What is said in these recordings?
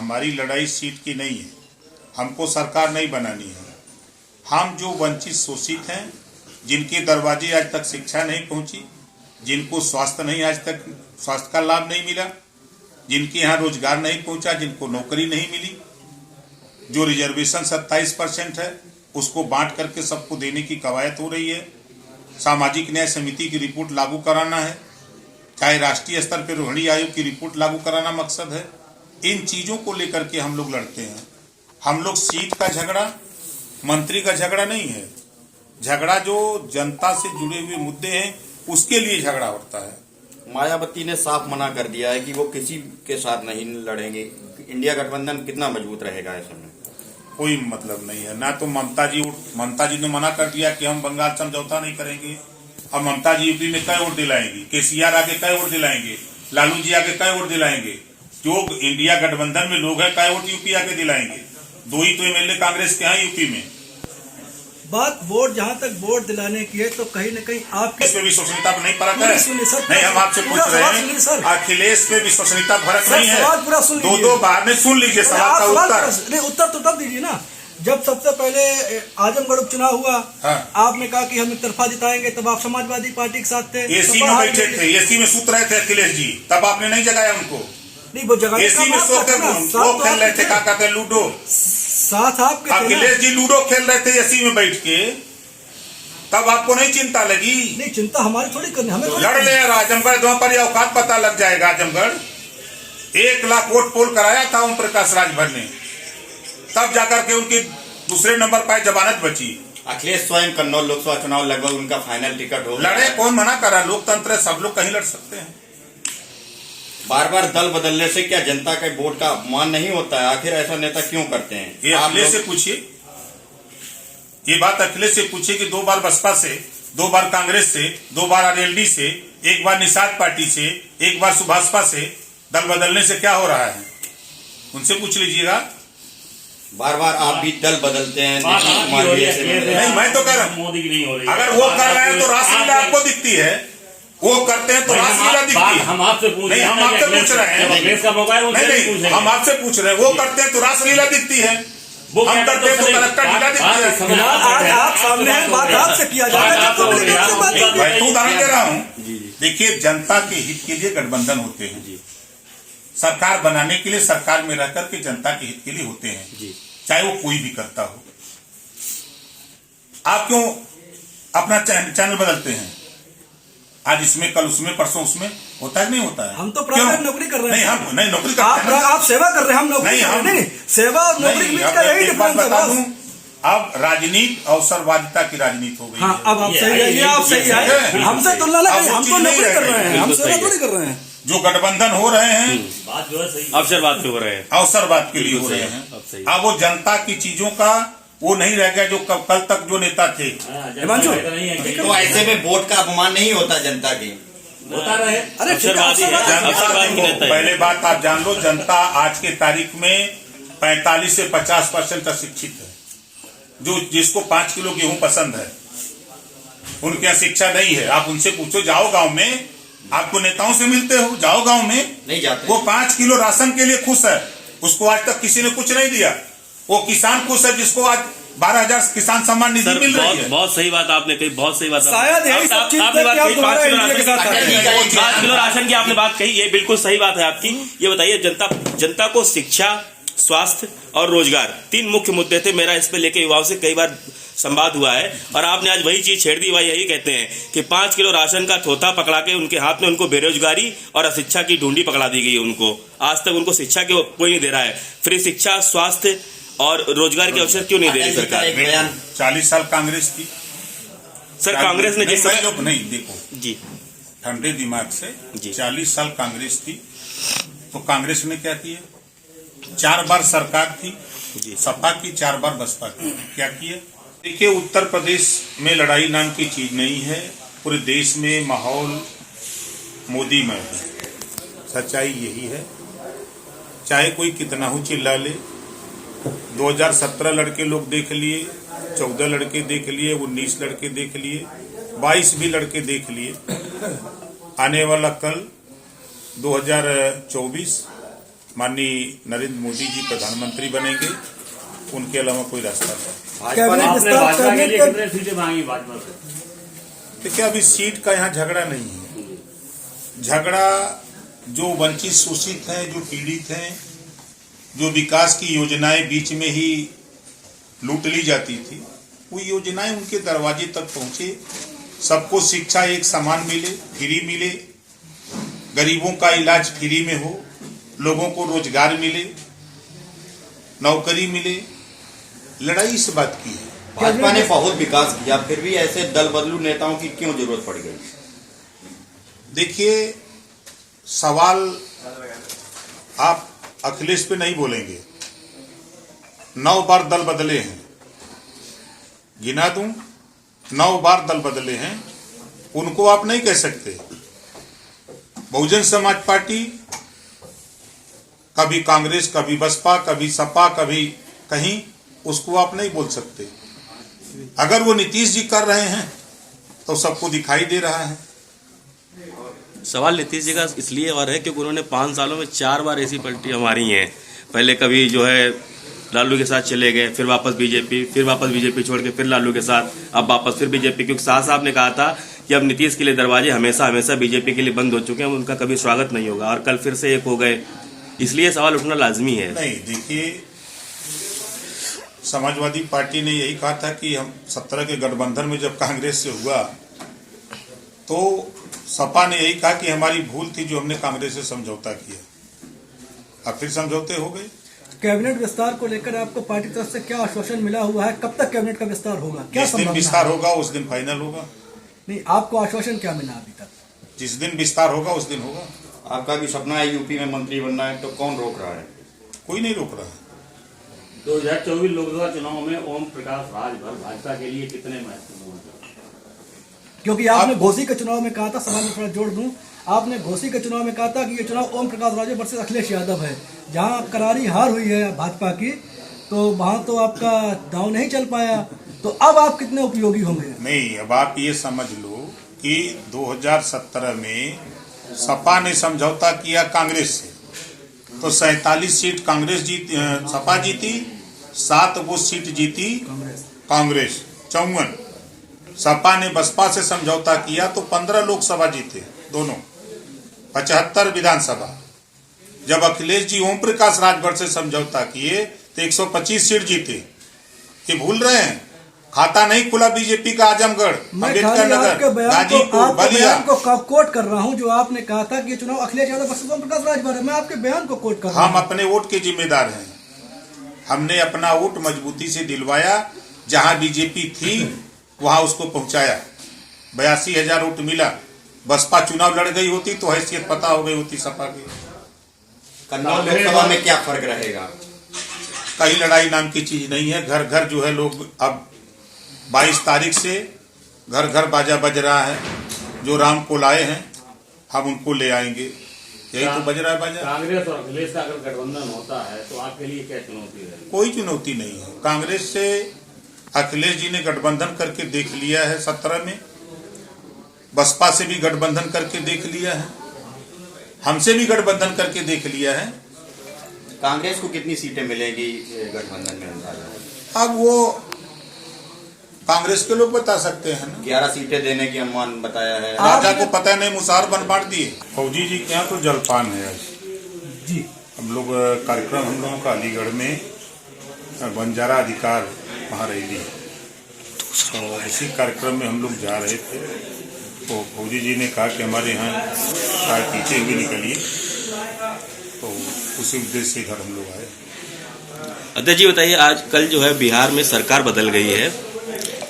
हमारी लड़ाई सीट की नहीं है, हमको सरकार नहीं बनानी है। हम जो वंचित शोषित हैं, जिनके दरवाजे आज तक शिक्षा नहीं पहुंची, जिनको स्वास्थ्य नहीं आज तक स्वास्थ्य का लाभ नहीं मिला, जिनके यहाँ रोजगार नहीं पहुंचा, जिनको नौकरी नहीं मिली, जो रिजर्वेशन 27% है उसको बांट करके सबको देने की कवायद हो रही है। सामाजिक न्याय समिति की रिपोर्ट लागू कराना है, चाहे राष्ट्रीय स्तर पर रोहिणी आयोग की रिपोर्ट लागू कराना मकसद है। इन चीजों को लेकर के हम लोग लड़ते हैं। हम लोग सीट का झगड़ा, मंत्री का झगड़ा नहीं है। झगड़ा जो जनता से जुड़े हुए मुद्दे हैं उसके लिए झगड़ा होता है। मायावती ने साफ मना कर दिया है कि वो किसी के साथ नहीं लड़ेंगे। इंडिया गठबंधन कितना मजबूत रहेगा ऐसे में? कोई मतलब नहीं है ना। तो ममता जी ने मना कर दिया कि हम बंगाल समझौता नहीं करेंगे। अब ममता जी यूपी में कई वोट दिलाएंगी, केसीआर आगे कई वोट दिलाएंगे, लालू जी आगे कई वोट दिलाएंगे, जो इंडिया गठबंधन में लोग हैं कई वोट यूपी आगे दिलाएंगे। 2 ही तो एमएलए कांग्रेस के हैं यूपी में। बात वोट, जहाँ तक वोट दिलाने की है तो कहीं न कहीं आपके इसमें विश्वसनीयता पर नहीं परख है। नहीं, हम आपसे पूछ रहे हैं, अखिलेश पे विश्वसनीयता फर्क नहीं है। सवाल पूरा सुन लीजिए। 2 बार में सुन लीजिए सवाल का उत्तर। नहीं, उत्तर तो तब दीजिए ना जब सबसे पहले आजमगढ़ उपचुनाव हुआ। हाँ। आपने कहा कि हम एक तरफा जिताएंगे, तब आप समाजवादी पार्टी के साथ थे, एसी में बैठे थे, एसी में सूत रहे थे अखिलेश जी, तब आपने नहीं जगाया उनको। नहीं, वो जगह एसी में सोते वो खेल रहे थे, क्या कहते हैं, लूडो। साथ आपके अखिलेश जी लूडो खेल रहे थे एसी में बैठ के, तब आपको नहीं चिंता लगी? नहीं, चिंता हमारी थोड़ी करनी, हमें लड़ ले यार आजमगढ़, वहां पर औकात पता लग जाएगा। आजमगढ़ 1 लाख वोट पोल कराया था ओम प्रकाश राजभर ने, तब जाकर के उनकी दूसरे नंबर पर जमानत बची। अखिलेश स्वयं कन्नौज लोकसभा चुनाव लगभग उनका फाइनल टिकट हो लड़े, कौन मना करा? लोकतंत्र है, सब लोग कहीं लड़ सकते हैं। बार बार दल बदलने से क्या जनता के वोट का अपमान नहीं होता है? आखिर ऐसा नेता क्यों करते हैं? ये अखिलेश से पूछिए, ये बात अखिलेश से पूछिए कि 2 बार बसपा से, 2 बार कांग्रेस से, 2 बार आरएलडी से, 1 बार निषाद पार्टी से, 1 बार सुभाषपा से दल बदलने से क्या हो रहा है? उनसे पूछ लीजिएगा। बार बार आप भी दल बदलते हैं। नहीं, मैं तो कह रहा हूँ मोदी की नहीं हो रही। अगर वो कर रहे हैं तो रासलीला आपको दिखती है, वो करते हैं तो रासलीला दिखती है। हम आपसे पूछ रहे हैं, हम आपसे पूछ रहे हैं, नहीं, हम आपसे पूछ रहे हैं, वो करते हैं तो रासलीला दिखती है, हम करते हैं तो कलेक्टर ढीला दिखती है। आज आप सामने हैं, बात आपसे किया जाता है तो मैं तो उदाहरण दे रहा हूँ। देखिए, जनता के हित के लिए गठबंधन होते हैं, सरकार बनाने के लिए सरकार में रहकर के जनता के हित के लिए होते हैं, चाहे वो कोई भी करता हो। आप क्यों अपना चैनल बदलते हैं? आज इसमें, कल उसमें, परसों उसमें, होता है नहीं होता है? हम तो प्राइवेट नौकरी कर रहे हैं। नहीं, हम नहीं नौकरी करते हैं। आप सेवा कर रहे हैं, हम नौकरी नहीं, सेवा और नौकरी के बीच का यही डिफरेंस है। बता दूं, अब राजनीति अवसरवादिता की राजनीति हो गई। हाँ, अब आप सही है, आप सही है, हमसे तुलना ना करें, हम तो नौकरी कर रहे हैं, हम सेवा थोड़ी कर रहे हैं। जो गठबंधन हो रहे हैं बात जो है सही, अवसरवाद पे हो रहे हैं, अवसरवाद के लिए हो रहे हैं। अब वो जनता की चीजों का वो नहीं रह गया जो कल तक जो नेता थे। तो ऐसे में वोट का अपमान नहीं होता जनता की? होता रहे। अरे पहले बात आप जान लो, जनता आज के तारीख में 45 से 50% अशिक्षित है। जो जिसको 5 किलो गेहूं पसंद है, उनके यहाँ शिक्षा नहीं है। आप उनसे पूछो, जाओ गांव में, आपको नेताओं से मिलते हो, जाओ गांव में, नहीं जाते। वो 5 किलो राशन के लिए खुश है, उसको आज तक किसी ने कुछ नहीं दिया। वो किसान खुश है जिसको आज 12,000 किसान सम्मान निधि मिल रही है। बहुत सही बात आपने कही, बहुत सही बात। शायद यही सब चीज आपने बात कही, 5 किलो राशन की आपने बात कही, ये बिल्कुल सही बात है आपकी। ये बताइए, जनता को शिक्षा, स्वास्थ्य और रोजगार 3 मुख्य मुद्दे थे। मेरा इस पे लेके युवाओं से कई बार संवाद हुआ है और आपने आज वही चीज छेड़ दी। वह यही कहते हैं कि 5 किलो राशन का थोथा पकड़ा के उनके हाथ में उनको बेरोजगारी और अशिक्षा की ढूंढी पकड़ा दी गई है। उनको आज तक उनको शिक्षा के कोई नहीं दे रहा है। फ्री शिक्षा, स्वास्थ्य और रोजगार के अवसर क्यों नहीं दे रही सरकार? 40 साल कांग्रेस की सर, कांग्रेस ने जिस नहीं देखो जी, ठंडे दिमाग से 40 साल कांग्रेस थी, तो कांग्रेस ने क्या किया? 4 बार सरकार थी, सपा की, 4 बार बसपा की, क्या किया? देखिए, उत्तर प्रदेश में लड़ाई नाम की चीज नहीं है। पूरे देश में माहौल मोदीमय है, सच्चाई यही है। चाहे कोई कितना हो चिल्ला ले, 2017 लड़के लोग देख लिए, 14 लड़के देख लिए, 19 लड़के देख लिए, 22 भी लड़के देख लिए। आने वाला कल 2024 माननीय नरेंद्र मोदी जी प्रधानमंत्री बनेंगे, उनके अलावा कोई रास्ता नहीं। कैबिनेट आपने विस्तार भाजपा के कैबिनेट लिए का कितने सीटें मांगी भाजपा से? देखिए, अभी सीट का यहाँ झगड़ा नहीं है। झगड़ा जो वंचित शोषित हैं, जो पीड़ित हैं, जो विकास की योजनाएं बीच में ही लूट ली जाती थी, वो योजनाएं उनके दरवाजे तक पहुंचे, सबको शिक्षा एक समान मिले, फ्री मिले, गरीबों का इलाज फ्री में हो, लोगों को रोजगार मिले, नौकरी मिले। लड़ाई इस बात की है। भाजपा ने बहुत विकास किया, फिर भी ऐसे दल बदलू नेताओं की क्यों जरूरत पड़ गई? देखिए, सवाल आप अखिलेश पे नहीं बोलेंगे। 9 बार दल बदले हैं, गिना दूं, 9 बार दल बदले हैं, उनको आप नहीं कह सकते। बहुजन समाज पार्टी कभी कांग्रेस, कभी बसपा, कभी सपा, कभी कहीं, उसको आप नहीं बोल सकते। अगर वो नीतीश जी कर रहे हैं तो सबको दिखाई दे रहा है। सवाल नीतीश जी का इसलिए और है क्योंकि उन्होंने 5 सालों में 4 बार ऐसी पलटियां मारी हैं। पहले कभी जो है लालू के साथ चले गए, फिर वापस बीजेपी, फिर वापस बीजेपी छोड़ के फिर लालू के साथ, अब वापस फिर बीजेपी। क्योंकि शाह साहब ने कहा था कि अब नीतीश के लिए दरवाजे हमेशा हमेशा बीजेपी के लिए बंद हो चुके हैं, उनका कभी स्वागत नहीं होगा, और कल फिर से एक हो गए, इसलिए सवाल उठना लाजमी है। नहीं, देखिए, समाजवादी पार्टी ने यही कहा था कि हम 17 के गठबंधन में जब कांग्रेस से हुआ तो सपा ने यही कहा कि हमारी भूल थी जो हमने कांग्रेस से समझौता किया। अब फिर समझौते हो गए। कैबिनेट विस्तार को लेकर आपको पार्टी तरफ से क्या आश्वासन मिला हुआ है? कब तक कैबिनेट का विस्तार होगा? क्या जिस दिन संभावना विस्तार है? होगा उस दिन फाइनल होगा। नहीं, आपको आश्वासन क्या मिला अभी तक? जिस दिन विस्तार होगा उस दिन होगा। आपका भी सपना है यूपी में मंत्री बनना है, तो कौन रोक रहा है? कोई नहीं रोक रहा है। 2024 लोकसभा चुनाव में ओम प्रकाश राजभर भाजपा के लिए कितने महत्वपूर्ण हैं? क्योंकि आपने घोसी के चुनाव में कहा था, सवाल में थोड़ा जोड़ दूं, आपने घोसी के चुनाव में कहा था कि ये चुनाव ओम प्रकाश राजभर वर्सेस अखिलेश यादव है। जहां करारी हार हुई है भाजपा की, तो वहां तो आपका दांव नहीं चल पाया, तो अब आप कितने उपयोगी होंगे? नहीं, अब आप ये समझ लो कि 2017 में सपा ने समझौता किया कांग्रेस से, तो 47 सीट कांग्रेस जीती, सपा जीती, 7 वो सीट जीती कांग्रेस, 54। सपा ने बसपा से समझौता किया तो 15 लोकसभा जीते दोनों, 75 विधानसभा। जब अखिलेश जी ओम प्रकाश राजभर से समझौता किए तो 125 सीट जीते। ये भूल रहे हैं? खाता नहीं खुला बीजेपी का आजमगढ़, अम्बेडकर नगर, गाजीपुर, बलिया। को कोट कर रहा हूं जो आपने कहा था कि ये चुनाव अखिलेश यादव वर्सेस ओम प्रकाश राजभर है। मैं आपके बयान को कोट कर रहा हूं। हम अपने वोट के जिम्मेदार हैं। हमने अपना वोट मजबूती से दिलवाया, जहां बीजेपी थी वहां उसको पहुंचाया। 82,000 वोट मिला। बसपा चुनाव लड़ गई होती तो हैसियत पता हो गई होती सपा की। कन्नौज लोकसभा में क्या फर्क रहेगा? कहीं लड़ाई नाम की चीज नहीं है। घर घर जो है लोग, अब 22 तारीख से घर घर बाजा बज रहा है। जो राम को लाए हैं हम उनको ले आएंगे, यही तो बज रहा है बाजा। कांग्रेस और अखिलेश का अगर गठबंधन होता है तो आपके लिए क्या चुनौती है? कोई चुनौती नहीं है। कांग्रेस से अखिलेश जी ने गठबंधन करके देख लिया है 17 में, बसपा से भी गठबंधन करके देख लिया है, हमसे भी गठबंधन करके देख लिया है। कांग्रेस को कितनी सीटें मिलेगी गठबंधन में अंदाजा? अब वो कांग्रेस के लोग बता सकते हैं ना। 11 सीटें देने की अनुमान बताया है। राजा को पता नहीं, मुसार बन बांट दिए। फौजी जी के यहाँ तो जलपान है आज जी। हम लोग कार्यक्रम हम लोगों का अलीगढ़ में बंजारा अधिकार वहाँ रैली, तो इसी कार्यक्रम में हम लोग जा रहे थे तो फौजी जी ने कहा कि हमारे यहाँ कार पीछे हुए निकलिए, तो उसी उद्देश्य से इधर हम लोग आए। अध्यक्ष जी बताइए, आज कल जो है बिहार में सरकार बदल गई है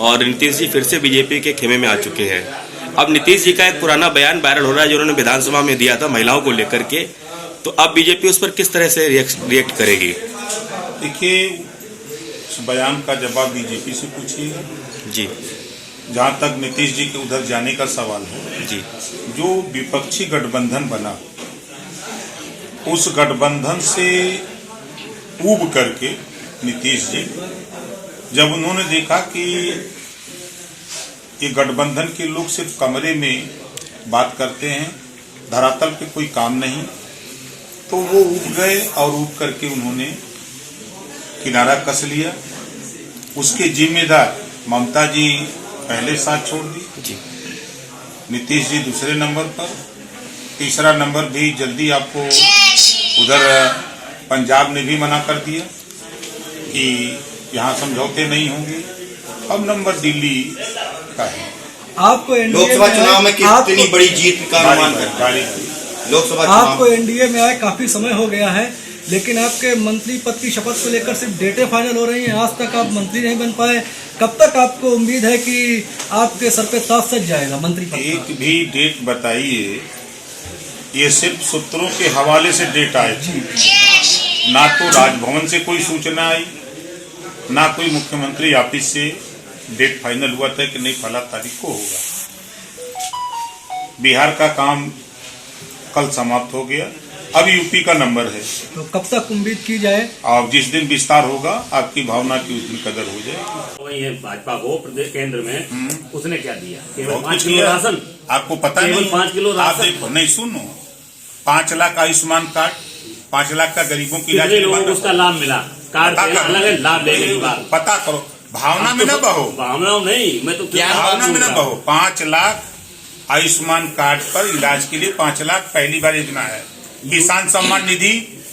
और नीतीश जी फिर से बीजेपी के खेमे में आ चुके हैं। अब नीतीश जी का एक पुराना बयान वायरल हो रहा है जो उन्होंने विधानसभा में दिया था महिलाओं को लेकर के, तो अब बीजेपी उस पर किस तरह से रिएक्ट करेगी? देखिए, उस बयान का जवाब बीजेपी से पूछिएगा जी। जहां तक नीतीश जी के उधर जाने का सवाल है जी, जो विपक्षी गठबंधन बना उस गठबंधन से ऊब करके नीतीश जी, जब उन्होंने देखा कि ये गठबंधन के लोग सिर्फ कमरे में बात करते हैं, धरातल पे कोई काम नहीं, तो वो उब गए और उब करके उन्होंने किनारा कस लिया। उसके जिम्मेदार ममता जी पहले साथ छोड़ दी, जी नीतीश जी दूसरे नंबर पर, तीसरा नंबर भी जल्दी आपको उधर पंजाब ने भी मना कर दिया कि यहाँ समझौते नहीं होंगे। अब नंबर दिल्ली का है। आपको एनडीए लोकसभा में चुनाव में आपको- कितनी बड़ी जीत का अनुमान करते हैं? लोकसभा आपको चुनाव एनडीए में आए काफी समय हो गया है, लेकिन आपके मंत्री पद की शपथ को लेकर सिर्फ डेटें फाइनल हो रही हैं। आज तक आप मंत्री नहीं बन पाए। कब तक आपको उम्मीद है कि आपके सर पे ताज सज जाएगा मंत्री पद का? एक भी डेट बताइए। ये सिर्फ सूत्रों के हवाले से डेट आए थे, ना तो राजभवन से कोई सूचना आई, ना कोई मुख्यमंत्री ऑफिस से डेट फाइनल हुआ था कि नहीं फला तारीख को होगा। बिहार का काम कल समाप्त हो गया, अब यूपी का नंबर है। तो कब तक उम्मीद की जाए? और जिस दिन विस्तार होगा आपकी भावना की उस दिन कदर हो जाएगी। वही है भाजपा को प्रदेश केंद्र में उसने क्या दिया? केवल बहुत 5 कुछ किलो दिया। राशन। आपको पता केवल नहीं, 5 किलो आप राशन। देखो, नहीं सुनो, 5 लाख आयुष्मान कार्ड, 5 लाख का गरीबों की इलाज कितने के लोगों बाद को उसका लाभ मिला? कार्ड पता से करो। अलग है, लाभ लेने के बाद। पता करो, भावना में न बहो, भावनाओं नहीं, मैं तो क्या भावना में न बहो। 5 लाख आयुष्मान कार्ड पर इलाज के लिए 5 लाख पहली बार योजना है। किसान सम्मान निधि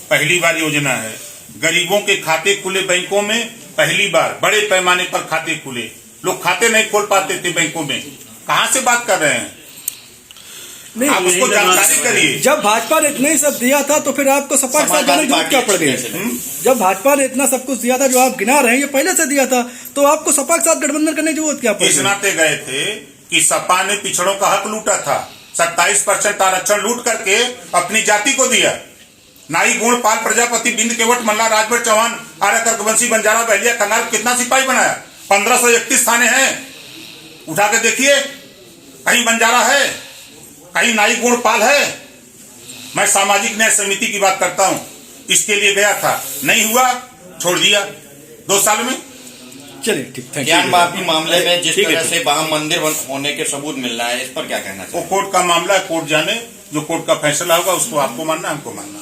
पहली बार योजना है। गरीबों के खाते खुले बैंकों में पहली बार, बड़े पैमाने पर खाते खुले। लोग खाते नहीं खोल पाते थे बैंकों में। कहाँ से बात कर रहे हैं? नहीं, आप उसको जानकारी करिए। जब भाजपा ने इतना ही सब दिया था तो फिर आपको सपा के साथ जाने की जरूरत क्या पड़ गई? जब भाजपा ने इतना सब कुछ दिया था जो आप गिना रहे हैं, ये पहले से दिया था, तो आपको सपा के साथ गठबंधन करने की जरूरत क्या पड़ इस गई? नाते गए थे कि सपा ने पिछड़ों का हक लूटा था। 27% आरक्षण लूट करके अपनी जाति को दिया। नाई गुण पाल प्रजापति बिंद केवट मल्ला राजभर चौहान आर्य कर्कवंशी बंजारा बहलिया कन्नार कितना सिपाही बनाया? 1531 थाने हैं, उठा के देखिए। कहीं बंजारा है, कहीं नाई गुण पाल है। मैं सामाजिक न्याय समिति की बात करता हूं, इसके लिए गया था, नहीं हुआ, छोड़ दिया 2 साल में। चलिए ठीक, थैंक यू। ज्ञान वापी मामले में जिस ठीक है, तरह से वहां मंदिर होने के सबूत मिल रहा है, इस पर क्या कहना वो चाहिए? कोर्ट का मामला है, कोर्ट जाने, जो कोर्ट का फैसला होगा उसको आपको मानना, हमको मानना।